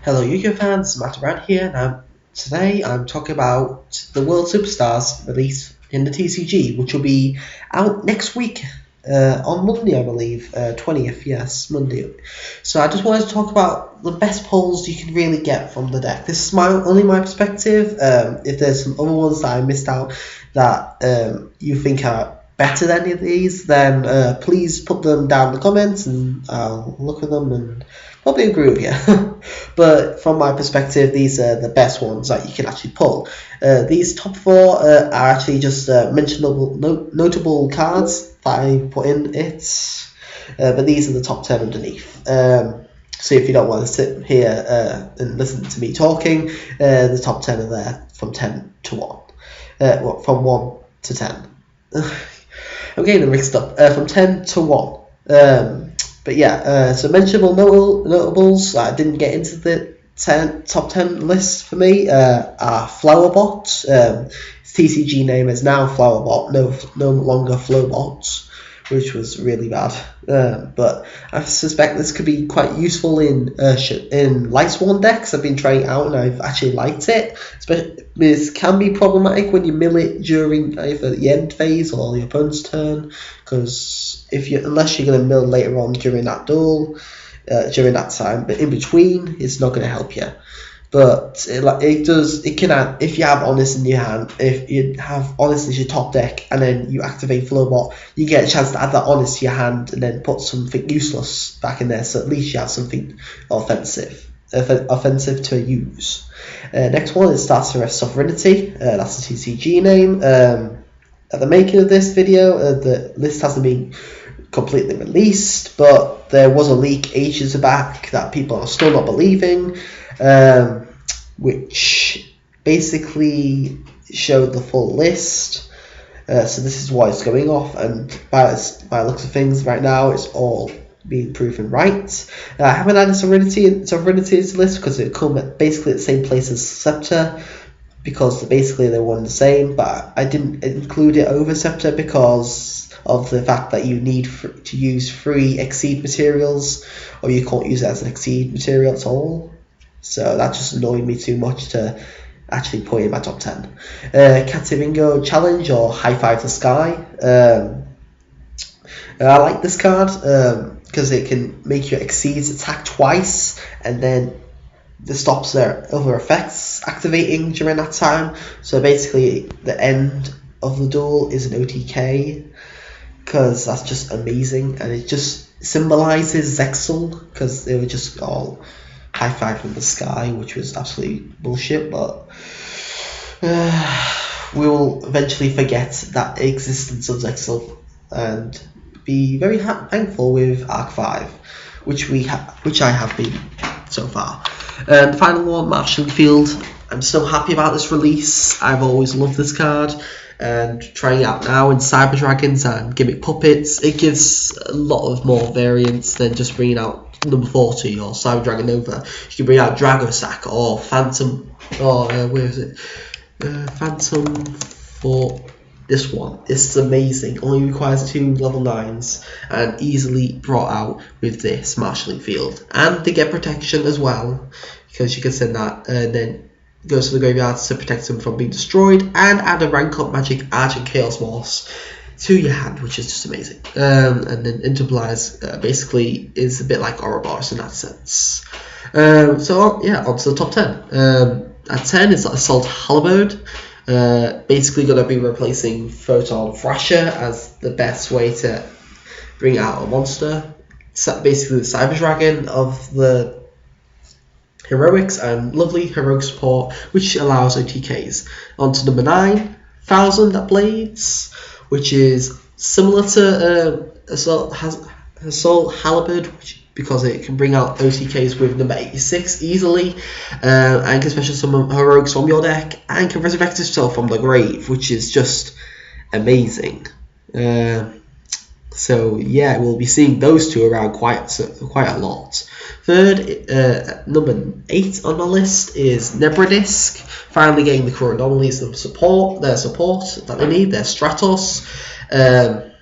Hello Yu-Gi-Oh fans, Matt around here. Now, today I'm talking about the World Superstars release in the TCG, which will be out next week on Monday, I believe, 20th, yes, Monday. So I just wanted to talk about the best pulls you can really get from the deck. This is only my perspective. If there's some other ones that I missed out that you think are better than any of these, then please put them down in the comments and I'll look at them and probably agree with you. But from my perspective, these are the best ones that you can actually pull. These top four are actually just notable cards that I put in it. But these are the top 10 underneath. So if you don't want to sit here and listen to me talking, the top 10 are there from 10 to 1. From 1 to 10. I'm getting them mixed up. From 10 to 1. But yeah, so mentionable notables that didn't get into the top 10 list for me are Flowerbot. TCG name is now Flowerbot, no longer Flowbot, which was really bad. But I suspect this could be quite useful in Light Sworn decks. I've been trying it out and I've actually liked it. This can be problematic when you mill it during either the end phase or the opponent's turn, because unless you're going to mill later on during that duel, during that time, but in between, it's not going to help you. But it can add, if you have Honest in your hand, if you have Honest as your top deck and then you activate Flowbot, you get a chance to add that Honest to your hand and then put something useless back in there, so at least you have something offensive to use. Next one is Starter Sovereignty. That's the TCG name. At the making of this video, the list hasn't been completely released, but there was a leak ages back that people are still not believing, which basically showed the full list. So this is what it's going off, and by looks of things right now, it's all being proven right. I haven't added Sovereignty into the list because it come at basically the same place as Scepter, because basically they're one and the same, but I didn't include it over Scepter because of the fact that you need to use 3 Exceed materials, or you can't use it as an Exceed material at all. So that just annoyed me too much to actually put in my top 10. Cativingo Challenge, or High Five the Sky. I like this card because it can make your Exceeds attack twice, and then this stops their other effects activating during that time. So basically, the end of the duel is an OTK, because that's just amazing, and it just symbolizes Zexal, because they were just all high five from the sky, which was absolutely bullshit. But we will eventually forget that existence of Zexal and be very thankful with Arc 5, which I have been so far. And the final one, Marshalling Field. I'm so happy about this release. I've always loved this card, and trying it out now in Cyber Dragons and Gimmick Puppets, it gives a lot of more variance than just bringing out number 40 or Cyber Dragon Nova. You can bring out Dragosack or Phantom, or where is it? Phantom for this one. It's amazing. Only requires 2 level 9s and easily brought out with this Marshalling Field. And they get protection as well, because you can send that and then goes to the graveyard to protect them from being destroyed, and add a rank up Magic Arch Chaos Morse to your hand, which is just amazing. And then Interplies basically is a bit like Ouroboros in that sense. So yeah, on to the top 10. At 10 is Assault Halberd. Basically going to be replacing Photon Thrasher as the best way to bring out a monster. Basically the Cyber Dragon of the Heroics, and lovely heroic support, which allows OTKs. On to number 9, Thousand Blades, which is similar to Assault Halberd, because it can bring out OTKs with number 86 easily, and can special summon heroics from your deck, and can resurrect itself from the grave, which is just amazing. So yeah, we'll be seeing those two around quite a lot. Third, number 8 on the list is Nebradisk, finally getting the current anomalies of support that they need, their Stratos, and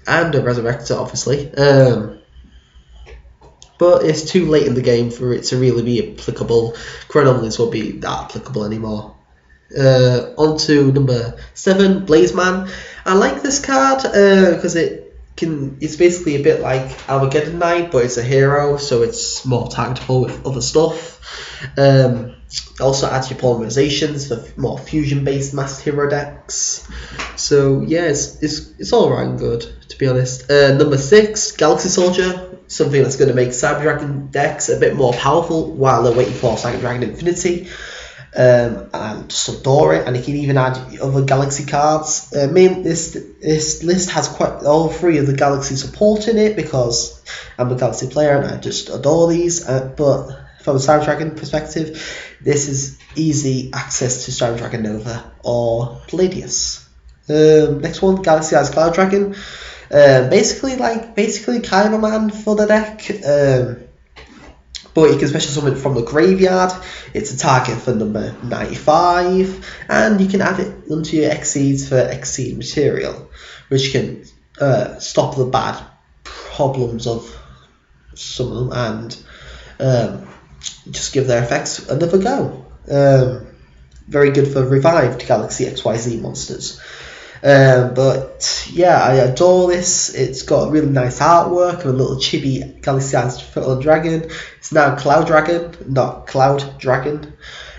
a Resurrector, obviously. but it's too late in the game for it to really be applicable. Chronomalies won't be that applicable anymore. On to number 7, Blazeman. I like this card because it's basically a bit like Armageddon Knight, but it's a hero, so it's more targetable with other stuff. It also adds your polymerizations for more fusion-based masked hero decks. So yeah, it's all right and good, to be honest. Number 6, Galaxy Soldier, something that's going to make Cyber Dragon decks a bit more powerful while they're waiting for Cyber Dragon Infinity. And just adore it, and you can even add other Galaxy cards. This list has quite all 3 of the Galaxy support in it because I'm a Galaxy player and I just adore these. But from a Cyber Dragon perspective, this is easy access to Cyber Dragon Nova or Melodious. Next one, Galaxy Eyes Cloud Dragon. Basically Kyberman for the deck. But you can special summon it from the graveyard. It's a target for number 95, and you can add it onto your Exceeds for Exceed material, which can stop the bad problems of some of them and just give their effects another go. Very good for revived Galaxy XYZ monsters. But yeah, I adore this. It's got really nice artwork and a little chibi Galaxy Eyes Dragon. It's now Cloud Dragon, not Cloud Dragon.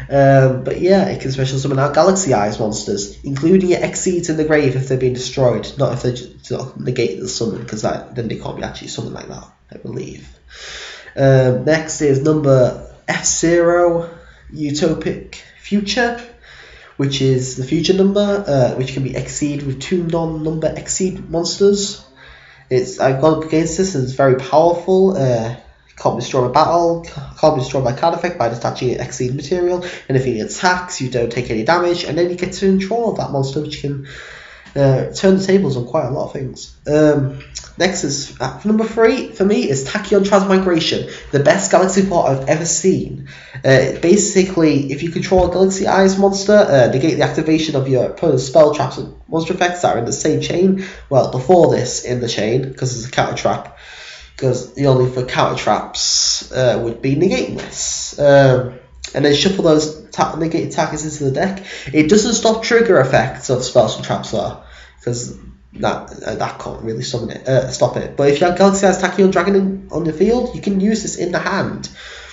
But yeah, it can special summon out Galaxy Eyes monsters, including your Exceeds in the grave if they're being destroyed, not if they just negate the summon, because then they can't be actually summoned like that, I believe. Next is number F0, Utopic Future, which is the future number, which can be Exceed with 2 non-number Exceed monsters. I've gone up against this and it's very powerful. Can't be destroyed by battle, can't be destroyed by card effect by detaching Exceed material, and if he attacks, you don't take any damage, and then you get to control of that monster, which can turn the tables on quite a lot of things. Next is number 3 for me is Tachyon Transmigration, the best Galaxy port I've ever seen. Basically, if you control a Galaxy Eyes monster, negate the activation of your opponent's spell traps and monster effects that are in the same chain. Well, before this in the chain, because it's a counter trap. Because the only for counter traps would be negating this. And then shuffle those negated targets into the deck. It doesn't stop trigger effects of spells and traps though, because that can't really summon it, stop it. But if you have Galaxy Eyes Tachyon Dragon on the field, you can use this in the hand,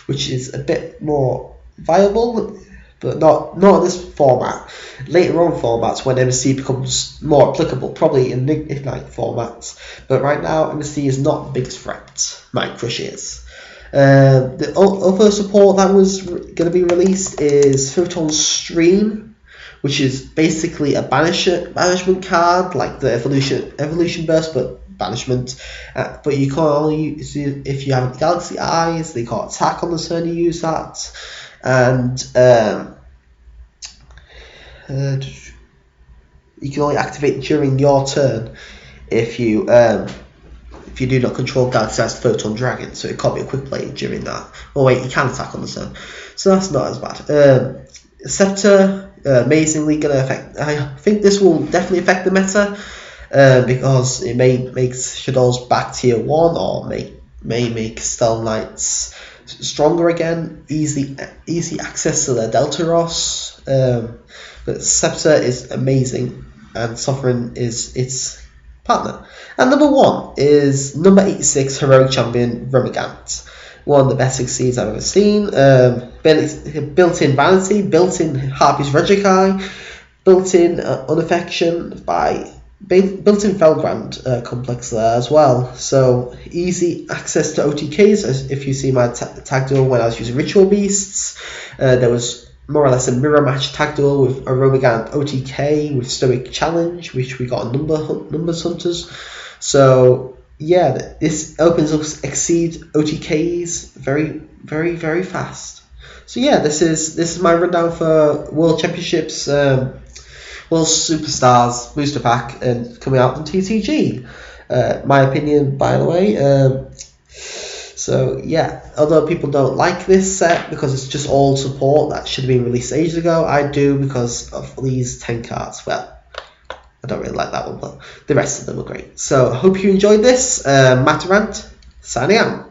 which is a bit more viable, but not in this format. Later on formats when MSC becomes more applicable, probably in Ignite formats. But right now MSC is not the biggest threat. Mind Crush is. The other support that was going to be released is Photon Stream, which is basically a banishment card, like the Evolution Burst, but banishment. But you can only use it if you have Galaxy Eyes. They can't attack on the turn you use that, and you can only activate during your turn if you do not control Galaxy Eyes Photon Dragon, so it can't be a quick play during that. Oh wait, you can attack on the turn, so that's not as bad. Scepter, amazingly going to affect. I think this will definitely affect the meta because it may make Shadows back tier 1 or may make Stone Knights stronger again. Easy access to the Deltaros. But Scepter is amazing, and Sovereign is its partner. And number 1 is number 86, Heroic Champion Rumigant. One of the best Exceeds I've ever seen. Built-in Vanity, built-in Harpy's Regicai, built-in Unaffection by built-in Felgrand complex there as well. So easy access to OTKs. As if you see my tag duel when I was using Ritual Beasts, there was more or less a mirror match tag duel with a Rumigant OTK with Stoic Challenge, which we got on Numbers Hunters. So yeah, this opens up Exceed OTKs very, very, very fast. So yeah, this is my rundown for World Championships, World Superstars booster pack, and coming out on TCG. My opinion, by the way. So yeah, although people don't like this set because it's just all support that should have been released ages ago, I do because of these 10 cards. Well, I don't really like that one, but the rest of them are great. So I hope you enjoyed this. Matt Rant, signing out.